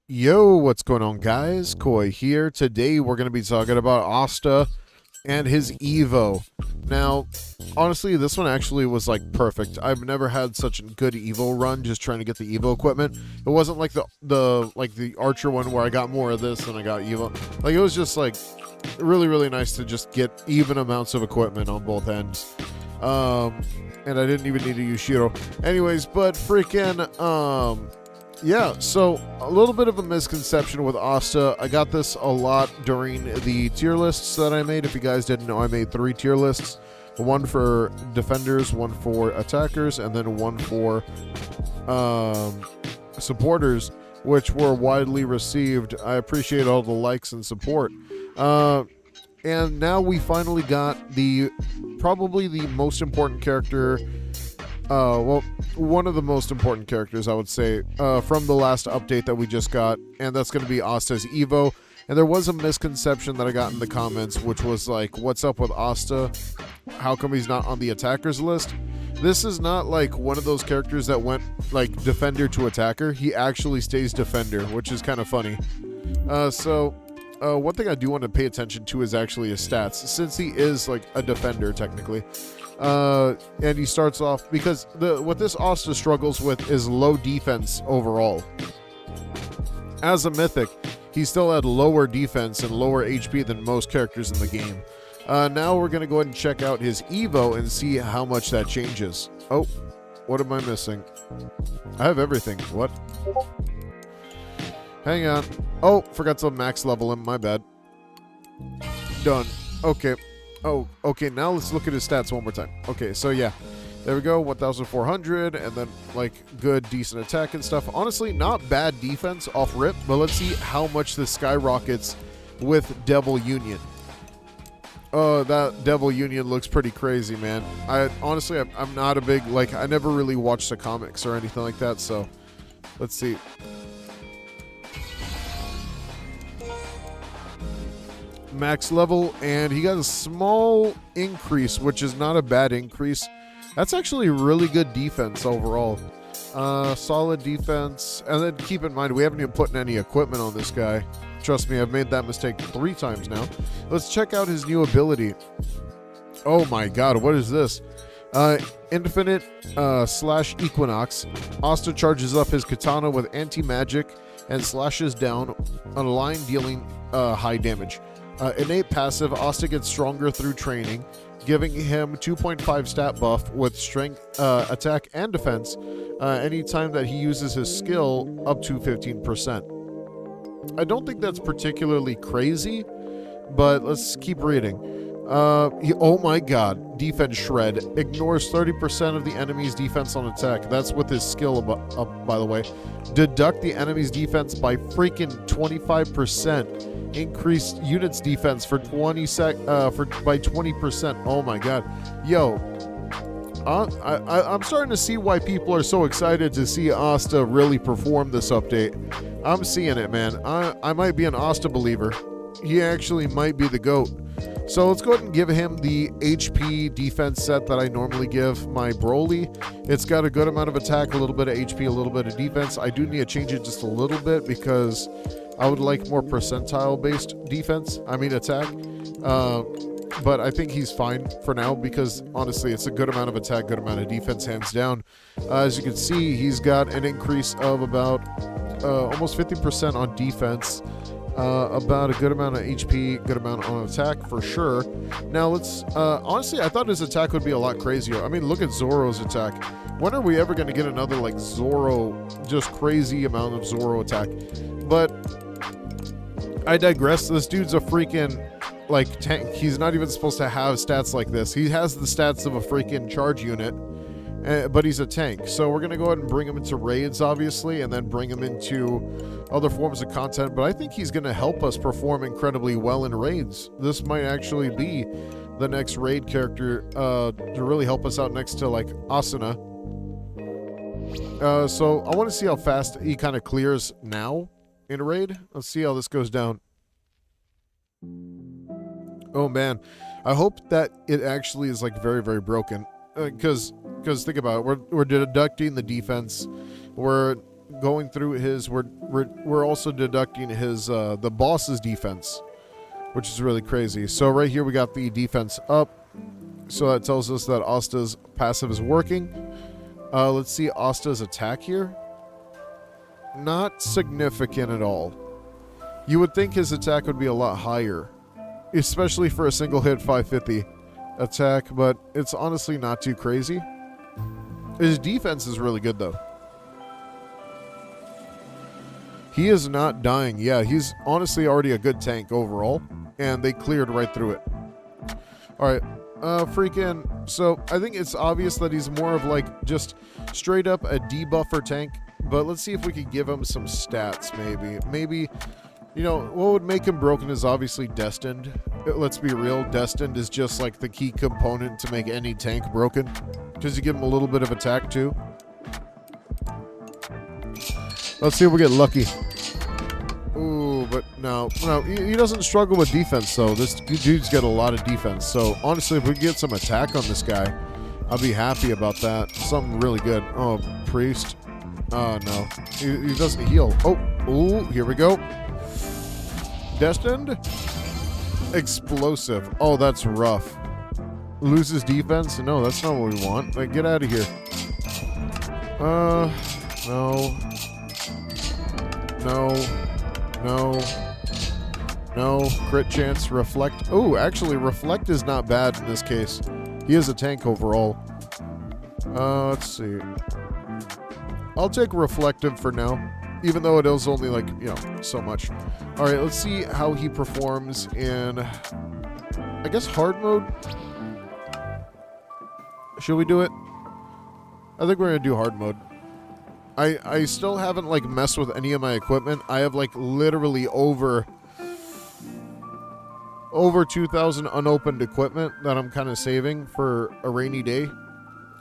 Yo, what's going on, guys? Koi here. Today we're going to be talking about Asta and his Evo. Now, honestly, this one actually was like perfect. I've never had such a good Evo run just trying to get the Evo equipment. It wasn't like the Archer one where I got more of this than I got Evo. Like it was just like really nice to just get even amounts of equipment on both ends. And I didn't even need to use Shiro. Anyways, but yeah, so a little bit of a misconception with Asta. I got this a lot during the tier lists that I made. If you guys didn't know, I made 3 tier lists. One for defenders, one for attackers, and then one for supporters, which were widely received. I appreciate all the likes and support. And now we finally got probably the most important character, well, one of the most important characters, I would say, from the last update that we just got, and that's going to be Asta's Evo. And there was a misconception that I got in the comments, which was like, what's up with Asta? How come he's not on the attackers list? This is not like one of those characters that went like defender to attacker. He actually stays defender, which is kind of funny. One thing I do want to pay attention to is actually his stats, since he is like a defender technically. And he starts off because what this Asta struggles with is low defense overall. As a mythic, he still had lower defense and lower HP than most characters in the game. Now we're going to go ahead and check out his Evo and see how much that changes. Oh, what am I missing? I have everything. What? Hang on. Oh, forgot to max level him. My bad. Done. Okay. Oh, okay, now let's look at his stats one more time. Okay, so yeah, there we go, 1,400, and then, like, good, decent attack and stuff. Honestly, not bad defense off rip, but let's see how much this skyrockets with Devil Union. That Devil Union looks pretty crazy, man. Honestly, I'm not a big, like, I never really watched the comics or anything like that, so let's see. Max level, and he got a small increase, which is not a bad increase. That's actually really good defense overall. Solid defense, and then keep in mind we haven't even put any equipment on this guy. Trust me, I've made that mistake 3 times now. Let's check out his new ability. Oh my god, what is this? Infinite slash Equinox. Asta charges up his katana with anti-magic and slashes down on a line, dealing high damage. Innate passive, Asta gets stronger through training, giving him 2.5 stat buff with strength, attack, and defense anytime that he uses his skill up to 15%. I don't think that's particularly crazy, but let's keep reading. Oh my god, defense shred. Ignores 30% of the enemy's defense on attack. That's with his skill, by the way. Deduct the enemy's defense by freaking 25%. Increased units defense for by 20%. Oh my god. Yo, I'm starting to see why people are so excited to see Asta really perform this update. I'm seeing it, man. I might be an Asta believer. He actually might be the GOAT. So let's go ahead and give him the HP defense set that I normally give my Broly. It's got a good amount of attack, a little bit of HP, a little bit of defense. I do need to change it just a little bit because I would like more percentile-based attack. But I think he's fine for now because, honestly, it's a good amount of attack, good amount of defense, hands down. As you can see, he's got an increase of about almost 50% on defense. About a good amount of HP, good amount on attack for sure. Now let's, honestly, I thought his attack would be a lot crazier. I mean, look at Zoro's attack. When are we ever going to get another, like, Zoro, just crazy amount of Zoro attack? But I digress. This dude's a freaking, like, tank. He's not even supposed to have stats like this. He has the stats of a freaking charge unit, but he's a tank. So we're going to go ahead and bring him into raids, obviously, and then bring him into other forms of content. But I think he's going to help us perform incredibly well in raids. This might actually be the next raid character to really help us out next to, like, Asuna. So I want to see how fast he kind of clears now in a raid. Let's see how this goes down. Oh, man. I hope that it actually is, like, very broken. Because think about it. We're deducting the defense. We're going through his, we're also deducting his, the boss's defense, which is really crazy. So right here we got the defense up. So that tells us that Asta's passive is working. Let's see Asta's attack here. Not significant at all. You would think his attack would be a lot higher, especially for a single hit 550 attack, but it's honestly not too crazy. His defense is really good though. He is not dying. Yeah, he's honestly already a good tank overall, and they cleared right through it. All right, so I think it's obvious that he's more of like just straight up a debuffer tank, but let's see if we could give him some stats maybe. You know, what would make him broken is obviously Destined. Let's be real, Destined is just like the key component to make any tank broken, because you give him a little bit of attack too. Let's see if we get lucky. Ooh, but no, he doesn't struggle with defense, though. This dude's got a lot of defense. So honestly, if we get some attack on this guy, I'll be happy about that. Something really good. Oh, Priest. No, he doesn't heal. Oh, ooh, here we go. Destined? Explosive. Oh, that's rough. Loses defense? No, that's not what we want. Like, get out of here. No. Crit chance, reflect. Oh, actually, reflect is not bad in this case. He is a tank overall. Let's see. I'll take reflective for now, even though it is only like, you know, so much. All right, let's see how he performs in, I guess, hard mode. Should we do it? I think we're gonna do hard mode. I still haven't like messed with any of my equipment. I have like literally over 2,000 unopened equipment that I'm kind of saving for a rainy day.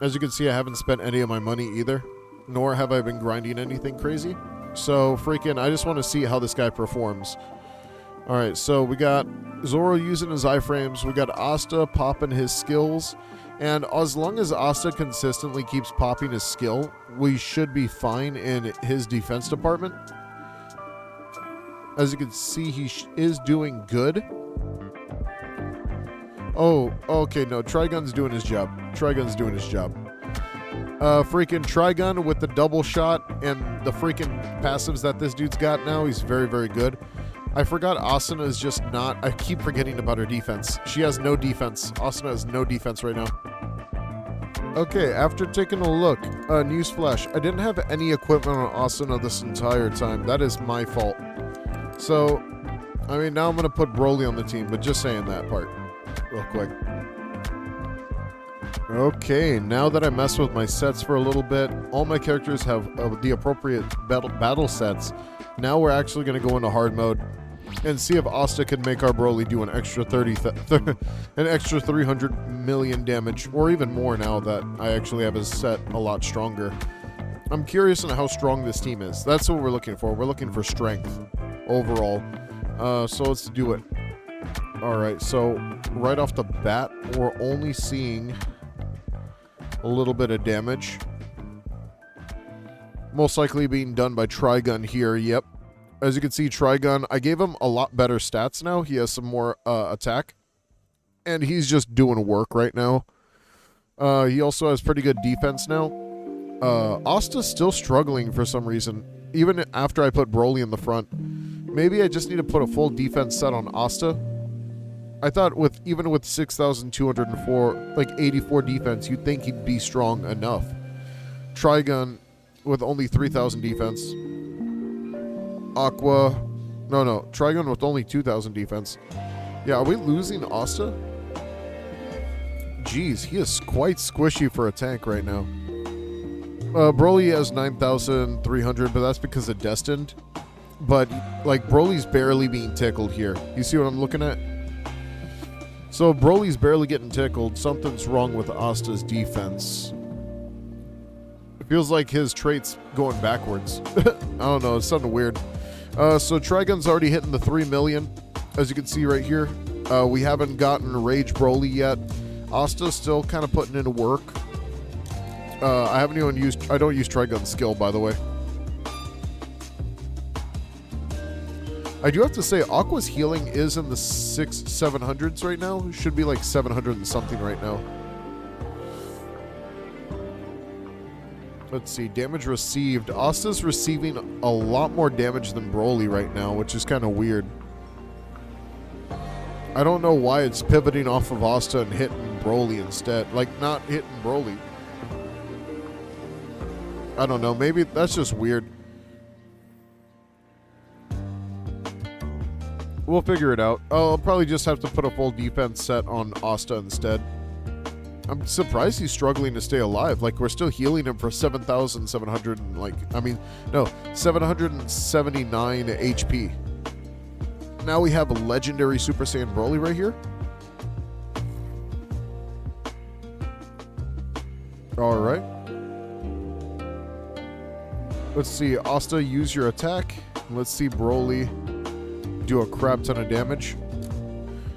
As you can see, I haven't spent any of my money either, nor have I been grinding anything crazy. So I just want to see how this guy performs. All right, so we got Zoro using his iframes. We got Asta popping his skills. And as long as Asta consistently keeps popping his skill, we should be fine in his defense department. As you can see, he is doing good. Oh, okay, no, Trigun's doing his job. Trigun's doing his job. Trigun with the double shot and the freaking passives that this dude's got now, he's very, very good. I forgot Asuna is just not... I keep forgetting about her defense. She has no defense. Asuna has no defense right now. Okay, after taking a look, newsflash, I didn't have any equipment on Asuna this entire time. That is my fault. So, I mean, now I'm going to put Broly on the team, but just saying that part real quick. Okay, now that I mess with my sets for a little bit, all my characters have the appropriate battle sets. Now we're actually going to go into hard mode and see if Asta can make our Broly do an extra 300 million damage, or even more now that I actually have his set a lot stronger. I'm curious on how strong this team is. That's what we're looking for. We're looking for strength overall. So let's do it. All right, so right off the bat, we're only seeing a little bit of damage. Most likely being done by Trigun here, yep. As you can see, Trigun, I gave him a lot better stats now. He has some more attack. And he's just doing work right now. He also has pretty good defense now. Asta's still struggling for some reason, even after I put Broly in the front. Maybe I just need to put a full defense set on Asta. I thought even with 6,204, like 84 defense, you'd think he'd be strong enough. Trigun with only 3,000 defense. Trigun with only 2,000 defense. Yeah, are we losing Asta? Jeez, he is quite squishy for a tank right now. Broly has 9,300, but that's because of Destined. But, like, Broly's barely being tickled here. You see what I'm looking at? So, Broly's barely getting tickled. Something's wrong with Asta's defense. It feels like his trait's going backwards. I don't know, it's something weird. So Trigun's already hitting the 3 million, as you can see right here. We haven't gotten Rage Broly yet. Asta's still kind of putting in work. I don't use Trigun's skill, by the way. I do have to say, Aqua's healing is in the 700s right now. Should be like 700 and something right now. Let's see, damage received. Asta's receiving a lot more damage than Broly right now, which is kind of weird. I don't know why it's pivoting off of Asta and hitting Broly instead. Like, not hitting Broly. I don't know, maybe that's just weird. We'll figure it out. I'll probably just have to put a full defense set on Asta instead. I'm surprised he's struggling to stay alive. Like, we're still healing him for 7,700 and like, I mean, no, 779 HP. Now we have a legendary Super Saiyan Broly right here. All right. Let's see, Asta, use your attack. Let's see Broly do a crap ton of damage.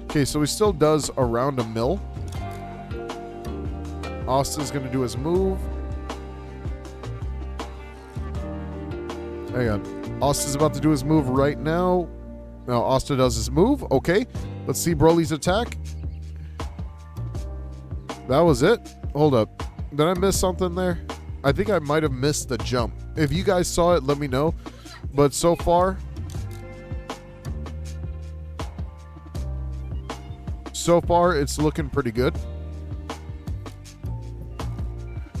Okay, so he still does around a mil. Asta's gonna do his move. Hang on. Asta's about to do his move right now. Now Asta does his move. Okay. Let's see Broly's attack. That was it. Hold up. Did I miss something there? I think I might have missed the jump. If you guys saw it, let me know. But so far, it's looking pretty good.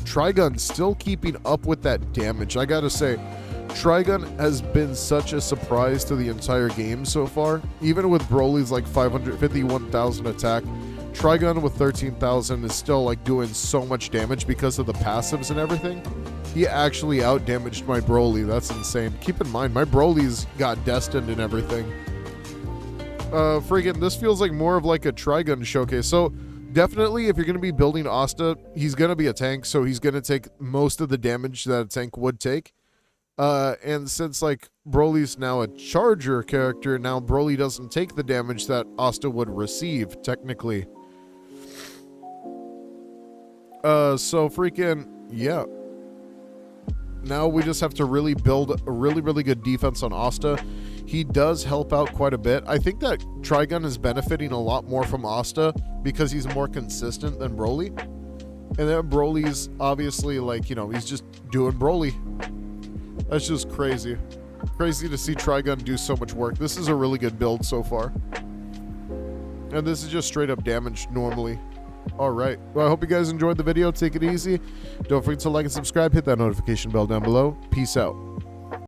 Trigun still keeping up with that damage. I gotta say, Trigun has been such a surprise to the entire game so far. Even with Broly's like 551,000 attack, Trigun with 13,000 is still like doing so much damage because of the passives and everything. He actually outdamaged my Broly. That's insane. Keep in mind, my Broly's got destined and everything. Friggin', this feels like more of like a Trigun showcase. So definitely, if you're going to be building Asta, he's going to be a tank, so he's going to take most of the damage that a tank would take. And since, like, Broly's now a charger character, now Broly doesn't take the damage that Asta would receive, technically. So freaking, yeah. Now we just have to really build a really, really good defense on Asta. He does help out quite a bit. I think that Trigun is benefiting a lot more from Asta because he's more consistent than Broly. And then Broly's obviously like, you know, he's just doing Broly. That's just crazy. Crazy to see Trigun do so much work. This is a really good build so far. And this is just straight up damage normally. All right. Well, I hope you guys enjoyed the video. Take it easy. Don't forget to like and subscribe. Hit that notification bell down below. Peace out.